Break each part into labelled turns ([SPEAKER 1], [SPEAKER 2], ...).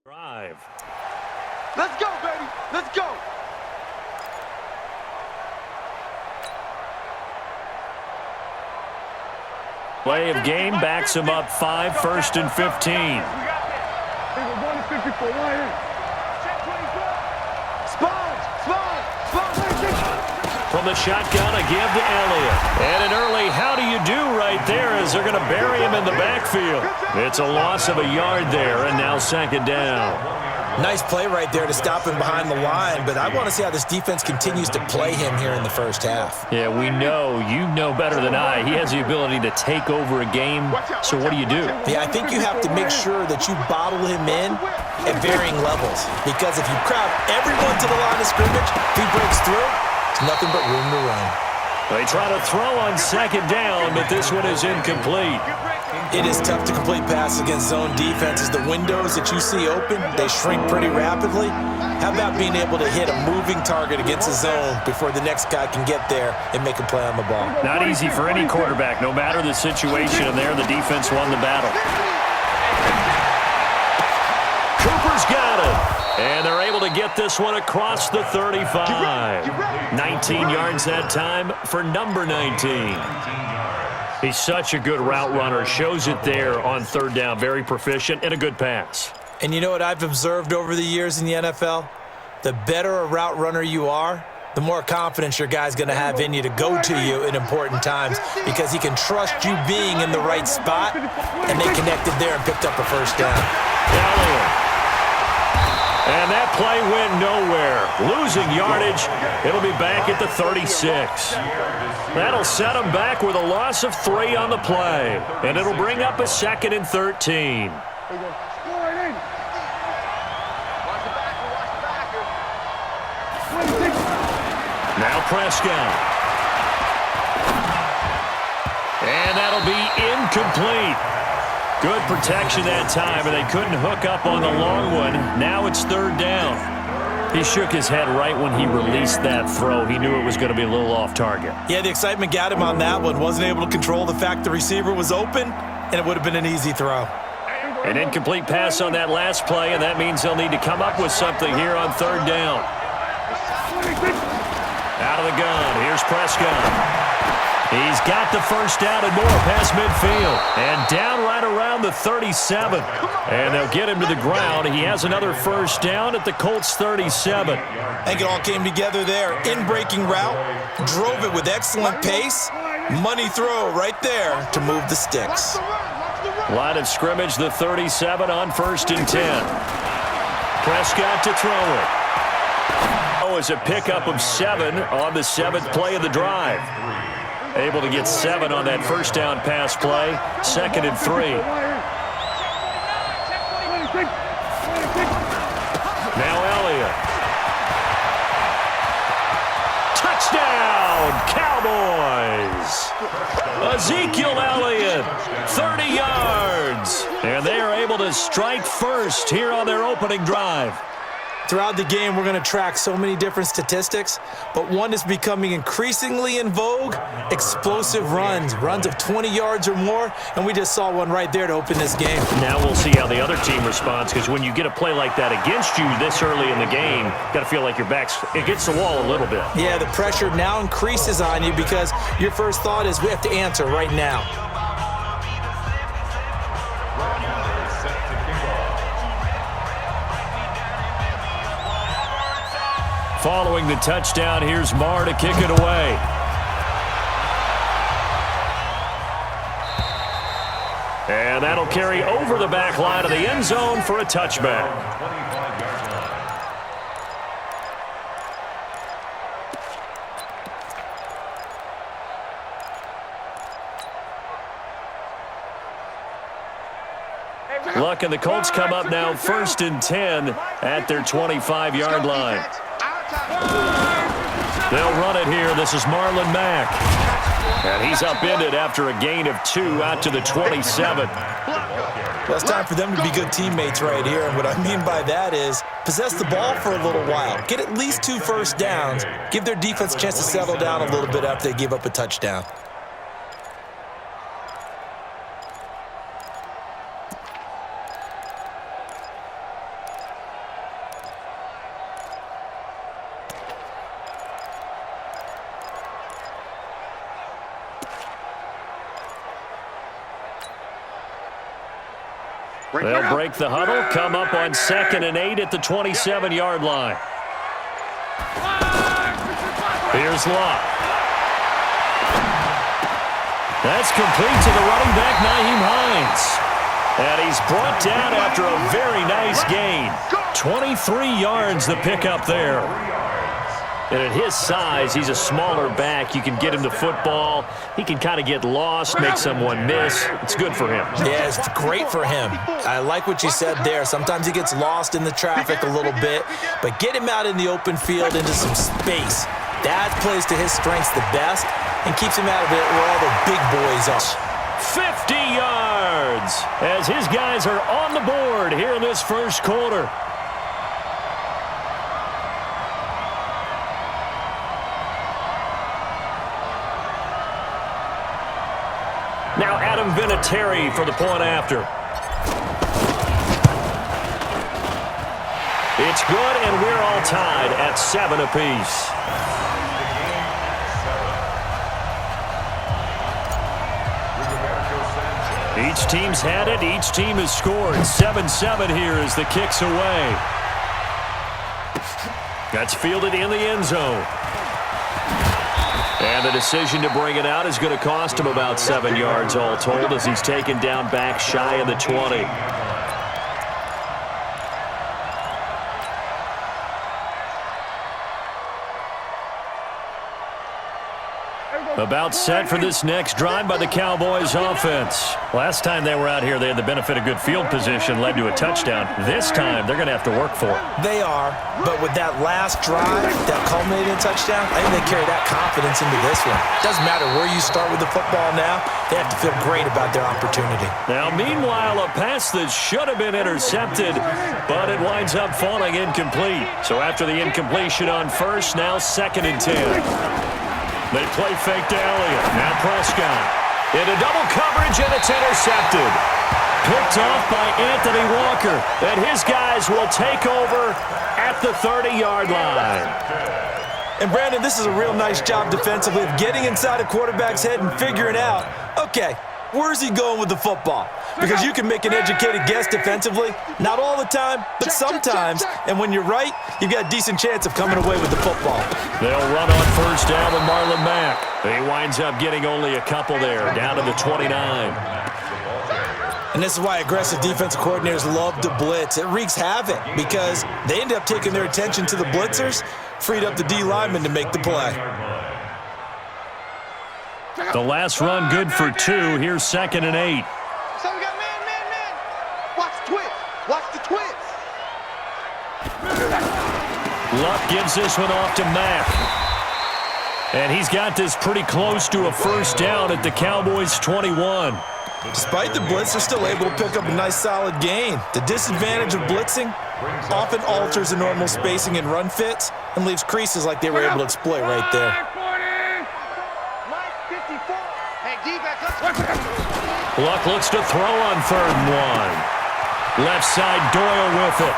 [SPEAKER 1] Drive.
[SPEAKER 2] Let's go, baby. Let's go.
[SPEAKER 1] Play of game backs him up 5, 1st and 15. From the shotgun, a give to Elliott. And an early how do you do right there as they're going to bury him in the backfield. It's a loss of a yard there, and now 2nd down.
[SPEAKER 3] Nice play right there to stop him behind the line, but I want to see how this defense continues to play him here in the first half.
[SPEAKER 1] Yeah, we know. You know better than I. He has the ability to take over a game, so what do you do?
[SPEAKER 3] Yeah, I think you have to make sure that you bottle him in at varying levels, because if you crowd everyone to the line of scrimmage, if he breaks through, it's nothing but room to run.
[SPEAKER 1] They try to throw on 2nd down, but this one is incomplete.
[SPEAKER 3] It is tough to complete passes against zone defenses. The windows that you see open, they shrink pretty rapidly. How about being able to hit a moving target against a zone before the next guy can get there and make a play on the ball?
[SPEAKER 1] Not easy for any quarterback, no matter the situation, and there the defense won the battle. Cooper's got it. And they're able to get this one across the 35. 19 yards that time for number 19. He's such a good route runner. Shows it there on 3rd down. Very proficient and a good pass.
[SPEAKER 3] And you know what I've observed over the years in the NFL? The better a route runner you are, the more confidence your guy's going to have in you to go to you in important times, because he can trust you being in the right spot, and they connected there and picked up a 1st down.
[SPEAKER 1] Elliott. And that play went nowhere. Losing yardage. It'll be back at the 36. That'll set them back with a loss of 3 on the play. And it'll bring up a 2nd and 13. Now Prescott. And that'll be incomplete. Good protection that time, and they couldn't hook up on the long one. Now it's 3rd down. He shook his head right when he released that throw. He knew it was going to be a little off target.
[SPEAKER 3] Yeah, the excitement got him on that one. Wasn't able to control the fact the receiver was open, and it would have been an easy throw.
[SPEAKER 1] An incomplete pass on that last play, and that means they'll need to come up with something here on 3rd down. Out of the gun, here's Prescott. He's got the 1st down and more past midfield. And down right around the 37. And they'll get him to the ground. He has another 1st down at the Colts 37.
[SPEAKER 3] I think it all came together there. In-breaking route, drove it with excellent pace. Money throw right there to move the sticks.
[SPEAKER 1] Line of scrimmage, the 37 on 1st and 10. Prescott to throw it. Oh, it's a pickup of 7 on the 7th play of the drive. Able to get 7 on that 1st down pass play. 2nd and 3. Now Elliott. Touchdown, Cowboys! Ezekiel Elliott, 30 yards. And they are able to strike first here on their opening drive.
[SPEAKER 3] Throughout the game, we're going to track so many different statistics, but one is becoming increasingly in vogue: explosive runs of 20 yards or more, and we just saw one right there to open this game.
[SPEAKER 1] Now we'll see how the other team responds, because when you get a play like that against you this early in the game, you got to feel like your back's against the wall a little bit.
[SPEAKER 3] Yeah, the pressure now increases on you because your first thought is we have to answer right now.
[SPEAKER 1] Following the touchdown, here's Marr to kick it away. And that'll carry over the back line of the end zone for a touchback. Luck and the Colts come up now 1st and 10 at their 25-yard line. They'll run it here. This is Marlon Mack. And he's upended after a gain of 2 out to the 27.
[SPEAKER 3] Well, it's time for them to be good teammates right here. And what I mean by that is possess the ball for a little while. Get at least 2 first downs. Give their defense a chance to settle down a little bit after they give up a touchdown.
[SPEAKER 1] They'll break the huddle, come up on 2nd and 8 at the 27-yard line. Here's Luck. That's complete to the running back, Nyheim Hines. And he's brought down after a very nice gain. 23 yards the pickup there. And at his size, he's a smaller back. You can get him the football. He can kind of get lost, make someone miss. It's good for him.
[SPEAKER 3] Yeah, it's great for him. I like what you said there. Sometimes he gets lost in the traffic a little bit, but get him out in the open field into some space. That plays to his strengths the best and keeps him out of it where all the big boys are.
[SPEAKER 1] 50 yards as his guys are on the board here in this first quarter. Now Adam Vinatieri for the point after. It's good, and we're all tied at 7 apiece. Each team's had it. Each team has scored. 7-7 here as the kick's away. That's fielded in the end zone. And the decision to bring it out is going to cost him about 7 yards all told as he's taken down back shy of the 20. About set for this next drive by the Cowboys offense. Last time they were out here, they had the benefit of good field position, led to a touchdown. This time, they're going to have to work for it.
[SPEAKER 3] They are, but with that last drive, that culminating touchdown, I think they carry that confidence into this one. Doesn't matter where you start with the football now, they have to feel great about their opportunity.
[SPEAKER 1] Now, meanwhile, a pass that should have been intercepted, but it winds up falling incomplete. So after the incompletion on first, now 2nd and 10. They play fake to Elliott. Now Prescott. Into double coverage, and it's intercepted. Picked off by Anthony Walker. And his guys will take over at the 30-yard line.
[SPEAKER 3] And, Brandon, this is a real nice job defensively of getting inside a quarterback's head and figuring out, okay, where's he going with the football? Because you can make an educated guess defensively. Not all the time, but sometimes. And when you're right, you've got a decent chance of coming away with the football.
[SPEAKER 1] They'll run on first down with Marlon Mack. He winds up getting only a couple there, down to the 29.
[SPEAKER 3] And this is why aggressive defensive coordinators love to blitz. It wreaks havoc because they end up taking their attention to the blitzers, freed up the D lineman to make the play.
[SPEAKER 1] The last run good for 2. Here's 2nd and 8.
[SPEAKER 2] So we got man. Watch the twist. Watch the twist.
[SPEAKER 1] Luck gives this one off to Mack. And he's got this pretty close to a first down at the Cowboys' 21.
[SPEAKER 3] Despite the blitz, they're still able to pick up a nice solid gain. The disadvantage of blitzing often alters the normal spacing and run fits and leaves creases like they were able to exploit right there.
[SPEAKER 1] Luck looks to throw on 3rd and 1. Left side, Doyle with it.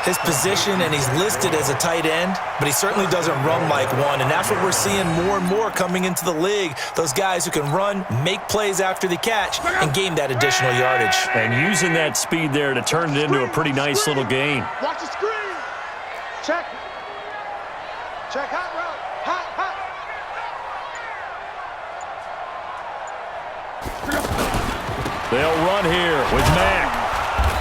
[SPEAKER 3] His position, and he's listed as a tight end, but he certainly doesn't run like one, and that's what we're seeing more and more coming into the league. Those guys who can run, make plays after the catch, and gain that additional yardage.
[SPEAKER 1] And using that speed there to turn it into a pretty nice little gain.
[SPEAKER 2] Watch the screen. Check. Check hot route. Hot.
[SPEAKER 1] They'll run here with Mack.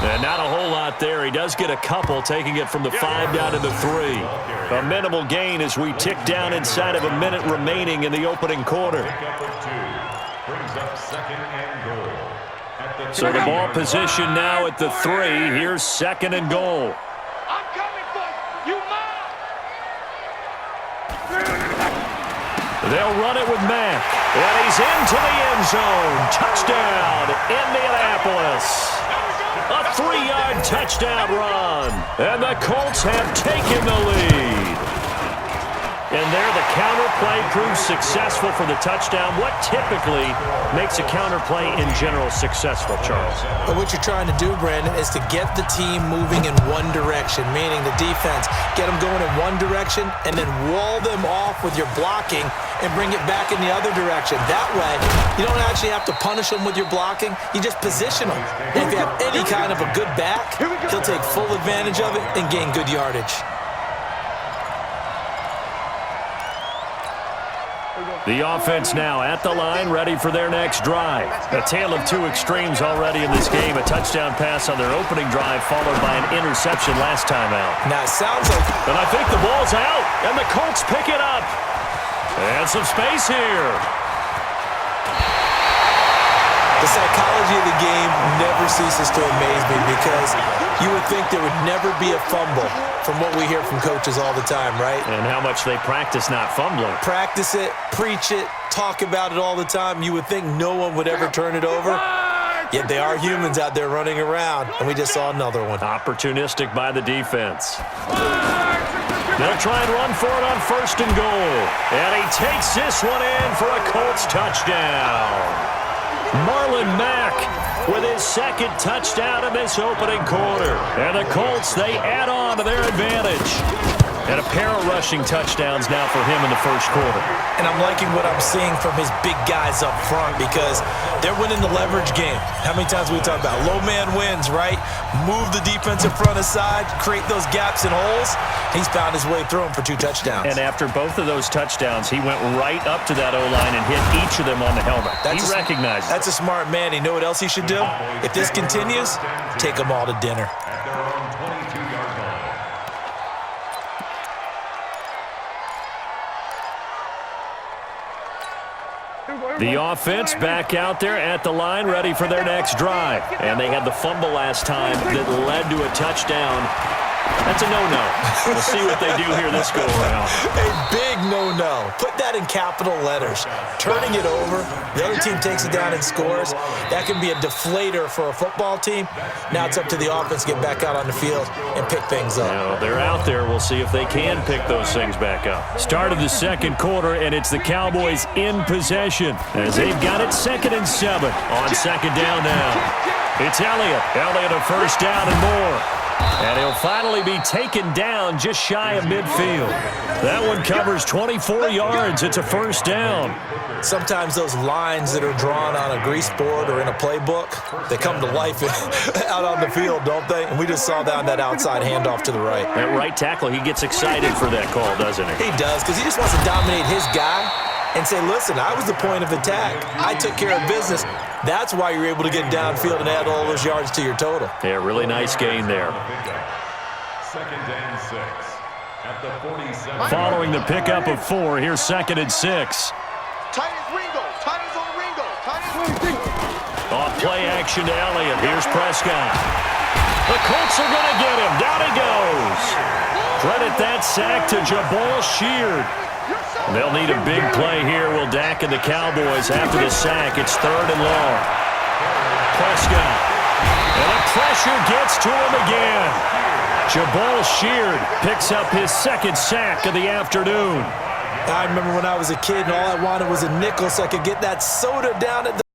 [SPEAKER 1] And not a whole lot there. He does get a couple, taking it from the 5 down to the 3. A minimal gain as we tick down inside of a minute remaining in the opening quarter. So the ball position now at the 3. Here's 2nd and goal.
[SPEAKER 2] I'm coming for you. You mine.
[SPEAKER 1] They'll run it with Mack. And he's into the end zone. Touchdown, Indianapolis. A 3-yard touchdown run. And the Colts have taken the lead. And there the counter play proves successful for the touchdown. What typically makes a counter play in general successful, Charles?
[SPEAKER 3] But what you're trying to do, Brandon, is to get the team moving in one direction, meaning the defense, get them going in one direction and then wall them off with your blocking and bring it back in the other direction. That way, you don't actually have to punish them with your blocking. You just position them. And if you have any kind of a good back, he'll take full advantage of it and gain good yardage.
[SPEAKER 1] The offense now at the line, ready for their next drive. A tale of two extremes already in this game. A touchdown pass on their opening drive, followed by an interception last time out.
[SPEAKER 3] Now, it sounds like...
[SPEAKER 1] And I think the ball's out, and the Colts pick it up. And some space here.
[SPEAKER 3] The psychology of the game never ceases to amaze me because you would think there would never be a fumble from what we hear from coaches all the time, right?
[SPEAKER 1] And how much they practice not fumbling.
[SPEAKER 3] Practice it, preach it, talk about it all the time. You would think no one would ever turn it over. Yet they are humans out there running around, and we just saw another one.
[SPEAKER 1] Opportunistic by the defense. They'll try and run for it on 1st and goal. And he takes this one in for a Colts touchdown. Marlon Mack with his second touchdown in this opening quarter. And the Colts, they add on to their advantage. And a pair of rushing touchdowns now for him in the first quarter.
[SPEAKER 3] And I'm liking what I'm seeing from his big guys up front because they're winning the leverage game. How many times we talk about low man wins, right? Move the defensive front aside, create those gaps and holes. He's found his way through them for 2 touchdowns.
[SPEAKER 1] And after both of those touchdowns, he went right up to that O-line and hit each of them on the helmet. He recognizes it.
[SPEAKER 3] That's a smart man. You know what else he should do? If this continues, take them all to dinner.
[SPEAKER 1] The offense back out there at the line, ready for their next drive. And they had the fumble last time that led to a touchdown. That's a no-no. We'll see what they do here this go-around.
[SPEAKER 3] A big no-no. Put that in capital letters. Turning it over, the other team takes it down and scores. That can be a deflator for a football team. Now it's up to the offense to get back out on the field and pick things up.
[SPEAKER 1] Now, they're out there. We'll see if they can pick those things back up. Start of the second quarter, and it's the Cowboys in possession as they've got it 2nd and 7 on 2nd down now. It's Elliott. Elliott a first down and more. And he'll finally be taken down just shy of midfield. That one covers 24 yards. It's a first down.
[SPEAKER 3] Sometimes those lines that are drawn on a grease board or in a playbook, they come to life out on the field, don't they? And we just saw that on that outside handoff to the right.
[SPEAKER 1] That right tackle, he gets excited for that call, doesn't he?
[SPEAKER 3] He does, because he just wants to dominate his guy and say, listen, I was the point of attack. I took care of business. That's why you're able to get downfield and add all those yards to your total.
[SPEAKER 1] Yeah, really nice gain there.
[SPEAKER 4] 2nd and 6 at the 47.
[SPEAKER 1] Following the pickup of 4, here's 2nd and 6.
[SPEAKER 2] Tight as Ringo. Tight as on Ringo. Tight as Ringo.
[SPEAKER 1] Off play action to Elliott. Here's Prescott. The Colts are going to get him. Down he goes. Credit that sack to Jabal Sheard. They'll need a big play here. Will Dak and the Cowboys after the sack. It's 3rd and long. Prescott. And the pressure gets to him again. Jabal Sheard picks up his 2nd sack of the afternoon.
[SPEAKER 3] I remember when I was a kid and all I wanted was a nickel so I could get that soda down at the